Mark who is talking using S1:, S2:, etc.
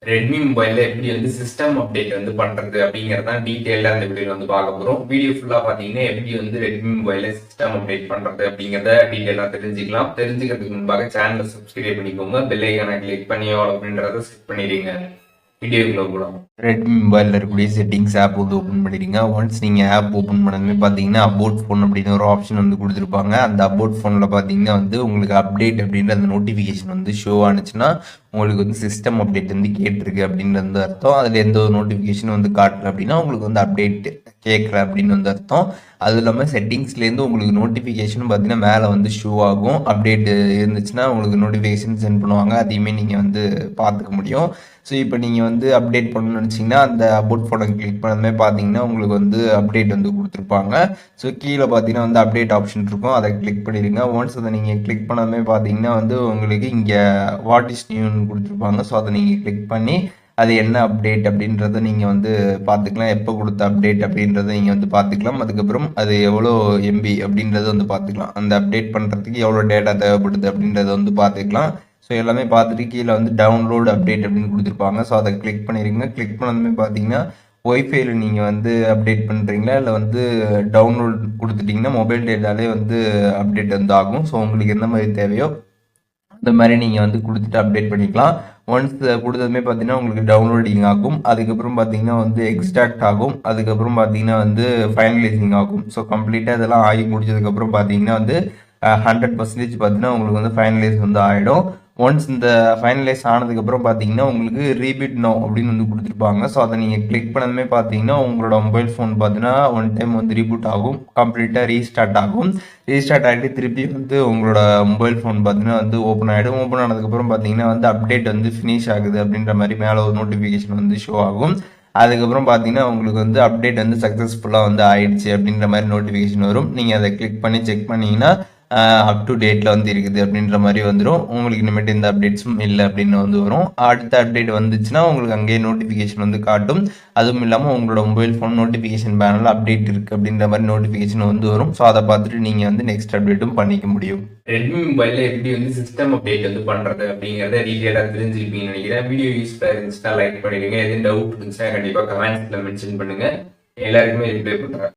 S1: Redmi மொபைல்ல எப்படி வந்து சிஸ்டம் அப்டேட் வந்து பண்றது அப்படிங்கறத டீடைலா இந்த வீடியோ வந்து பார்க்க போறோம். வீடியோ ஃபுல்லா பாத்தீங்கன்னா எப்படி வந்து ரெட்மி மொபைல்ல சிஸ்டம் அப்டேட் பண்றது அப்படிங்கறத டீடைலா தெரிஞ்சுக்கலாம். தெரிஞ்சுக்கிறதுக்கு முன்பாக சேனலை சப்ஸ்கிரைப் பண்ணிக்கோங்க. பெல் ஐகானை கிளிக் பண்ணி ஆல் அப்படின்றத செட் பண்ணிடுங்க. வீடியோக்குள்ள போகலாம். ரெட்மி மொபைலில் இருக்கக்கூடிய செட்டிங்ஸ் ஆப் வந்து ஓப்பன் பண்ணிடுங்க. ஒன்ஸ் நீங்கள் ஆப் ஓப்பன் பண்ணதுமே பார்த்தீங்கன்னா அபவுட் ஃபோன் அப்படின்னு ஒரு ஆப்ஷன் வந்து கொடுத்துருப்பாங்க. அந்த அபவுட் ஃபோனில் பார்த்தீங்கன்னா வந்து உங்களுக்கு அப்டேட் அப்படின்ற அந்த நோட்டிஃபிகேஷன் வந்து ஷோ ஆனிச்சுன்னா உங்களுக்கு வந்து சிஸ்டம் அப்டேட் வந்து கேட்டிருக்கு அப்படின்றது வந்து அர்த்தம். அதில் எந்த ஒரு நோட்டிஃபிகேஷன் வந்து காட்டல அப்படின்னா உங்களுக்கு வந்து அப்டேட் கேட்கல அப்படின்னு வந்து அர்த்தம். அதுவும் இல்லாமல் செட்டிங்ஸ்லேருந்து உங்களுக்கு நோட்டிஃபிகேஷன் பார்த்தீங்கன்னா மேலே வந்து ஷோ ஆகும். அப்டேட் இருந்துச்சுன்னா உங்களுக்கு நோட்டிஃபிகேஷன் சென்ட் பண்ணுவாங்க. அதையுமே நீங்கள் வந்து பார்த்துக்க முடியும். ஸோ இப்போ நீங்கள் வந்து அப்டேட் பண்ணணும்னு நினச்சிங்கன்னா அந்த அபவுட் ஃபோனை கிளிக் பண்ணதுமே பார்த்தீங்கன்னா உங்களுக்கு வந்து அப்டேட் வந்து கொடுத்துருப்பாங்க. ஸோ கீழே பார்த்தீங்கன்னா வந்து அப்டேட் ஆப்ஷன் இருக்கும், அதை கிளிக் பண்ணிடுங்க. ஒன்ஸ் அதை நீங்கள் கிளிக் பண்ணதுமே பார்த்தீங்கன்னா வந்து உங்களுக்கு இங்கே வாட் இஸ் நியூன்னு கொடுத்துருப்பாங்க. ஸோ அதை நீங்கள் கிளிக் பண்ணி அது என்ன அப்டேட் அப்படின்றத நீங்கள் வந்து பார்த்துக்கலாம். எப்போ கொடுத்த அப்டேட் அப்படின்றத நீங்கள் வந்து பார்த்துக்கலாம். அதுக்கப்புறம் அது எவ்வளோ எம்பி அப்படின்றத வந்து பார்த்துக்கலாம். அந்த அப்டேட் பண்ணுறதுக்கு எவ்வளோ டேட்டா தேவைப்படுது அப்படின்றத வந்து பார்த்துக்கலாம். ஸோ எல்லாமே பார்த்துட்டு கீழே வந்து டவுன்லோட் அப்டேட் அப்படின்னு கொடுத்துருப்பாங்க. ஸோ அதை கிளிக் பண்ணிடுங்க. கிளிக் பண்ணதுமே பார்த்தீங்கன்னா ஒய்ஃபைல நீங்கள் வந்து அப்டேட் பண்ணுறீங்களா இல்லை வந்து டவுன்லோட் கொடுத்துட்டிங்கன்னா மொபைல் டேட்டாலே வந்து அப்டேட் வந்து ஆகும். ஸோ உங்களுக்கு எந்த மாதிரி தேவையோ அந்த மாதிரி நீங்கள் வந்து கொடுத்துட்டு அப்டேட் பண்ணிக்கலாம். ஒன்ஸ் கொடுத்ததுமே பார்த்தீங்கன்னா உங்களுக்கு டவுன்லோடிங் ஆகும். அதுக்கப்புறம் பார்த்தீங்கன்னா வந்து எக்ஸ்ட்ராக்ட் ஆகும். அதுக்கப்புறம் பார்த்தீங்கன்னா வந்து ஃபைனலைசிங் ஆகும். ஸோ கம்ப்ளீட்டாக இதெல்லாம் ஆகி முடிச்சதுக்கப்புறம் பார்த்தீங்கன்னா வந்து 100% பார்த்தீங்கன்னா உங்களுக்கு வந்து ஃபைனலைஸ் வந்து ஆகிடும். ஒன்ஸ் இந்த ஃபைனலைஸ் ஆனதுக்கப்புறம் பார்த்தீங்கன்னா உங்களுக்கு ரீபீட் நோ அப்படின்னு வந்து கொடுத்துருப்பாங்க. ஸோ அதை நீங்கள் கிளிக் பண்ணதுமே பார்த்தீங்கன்னா உங்களோட மொபைல் ஃபோன் பார்த்தீங்கன்னா ஒன் டைம் வந்து ரீபூட் ஆகும், கம்ப்ளீட்டாக ரீஸ்டார்ட் ஆகும். ரீஸ்டார்ட் ஆகிட்டு திருப்பி வந்து உங்களோட மொபைல் ஃபோன் பார்த்தீங்கன்னா வந்து ஓப்பன் ஆகிடும். ஓப்பன் ஆனதுக்கப்புறம் பார்த்தீங்கன்னா வந்து அப்டேட் வந்து ஃபினிஷ் ஆகுது அப்படின்ற மாதிரி மேலே ஒரு நோட்டிஃபிகேஷன் வந்து ஷோ ஆகும். அதுக்கப்புறம் பார்த்தீங்கன்னா உங்களுக்கு வந்து அப்டேட் வந்து சக்ஸஸ்ஃபுல்லாக வந்து ஆயிடுச்சு அப்படின்ற மாதிரி நோட்டிஃபிகேஷன் வரும். நீங்கள் அதை கிளிக் பண்ணி செக் பண்ணிங்கன்னா அப் டு டேட்டில் வந்து இருக்குது அப்படின்ற மாதிரி வந்துடும். உங்களுக்கு இனிமேட்டு எந்த அப்டேட்ஸும் இல்லை அப்படின்னு வந்து வரும். அடுத்த அப்டேட் வந்துச்சுன்னா உங்களுக்கு அங்கேயே நோட்டிஃபிகேஷன் வந்து காட்டும். அதுவும் இல்லாமல் உங்களோட மொபைல் ஃபோன் நோட்டிஃபிகேஷன் பேனலில் அப்டேட் இருக்குது அப்படின்ற மாதிரி நோட்டிஃபிகேஷன் வந்து வரும். ஸோ அதை பார்த்துட்டு நீங்கள் வந்து நெக்ஸ்ட் அப்டேட்டும் பண்ணிக்க முடியும். ரெட்மி மொபைலில் எப்படி வந்து சிஸ்டம் அப்டேட் வந்து பண்ணுறது அப்படிங்கிறத டீட்டெயிலாக தெரிஞ்சிருப்பீங்கன்னு நினைக்கிறேன். வீடியோ யூஸ்ஃபுல்லாக இருந்துச்சுன்னா லைக் பண்ணிடுங்க. எதுவும் டவுட் இருந்துச்சுன்னா கண்டிப்பாக கமெண்ட்ஸில் மென்ஷன் பண்ணுங்கள். எல்லாருக்குமே ரிப்ளை பண்ணுறேன்.